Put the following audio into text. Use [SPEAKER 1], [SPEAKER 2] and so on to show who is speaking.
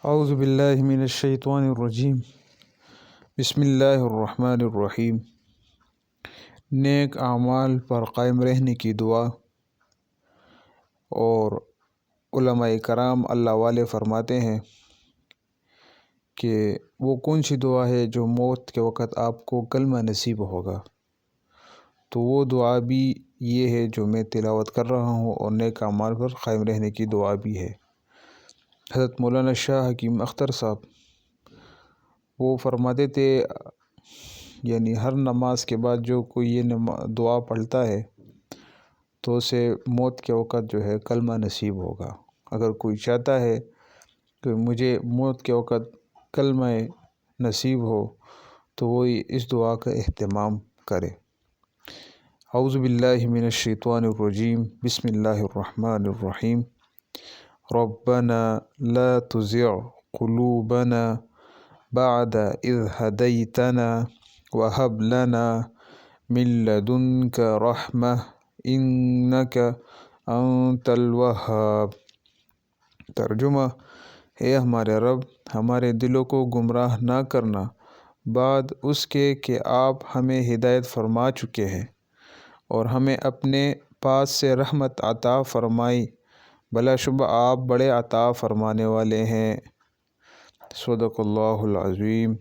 [SPEAKER 1] اعوذ باللہ من الشیطان الرجیم بسم اللہ الرحمن الرحیم۔ نیک اعمال پر قائم رہنے کی دعا۔ اور علماء کرام اللہ والے فرماتے ہیں کہ وہ کون سی دعا ہے جو موت کے وقت آپ کو کلمہ نصیب ہوگا، تو وہ دعا بھی یہ ہے جو میں تلاوت کر رہا ہوں، اور نیک اعمال پر قائم رہنے کی دعا بھی ہے۔ حضرت مولانا شاہ حکیم اختر صاحب وہ فرماتے تھے، یعنی ہر نماز کے بعد جو کوئی یہ دعا پڑھتا ہے تو اسے موت کے وقت جو ہے کلمہ نصیب ہوگا۔ اگر کوئی چاہتا ہے کہ مجھے موت کے وقت کلمہ نصیب ہو تو وہ اس دعا کا اہتمام کرے۔ اعوذ باللہ من الشیطان الرجیم بسم اللہ الرحمن الرحیم۔ ربنا لا تزغ قلوبنا بعد اذ هديتنا وهب لنا من لدنك رحمة انك انت الوهاب۔ ترجمہ: اے ہمارے رب، ہمارے دلوں کو گمراہ نہ کرنا بعد اس کے کہ آپ ہمیں ہدایت فرما چکے ہیں، اور ہمیں اپنے پاس سے رحمت عطا فرمائی، بلا شبہ آپ بڑے عطا فرمانے والے ہیں۔ صدق اللہ العظیم۔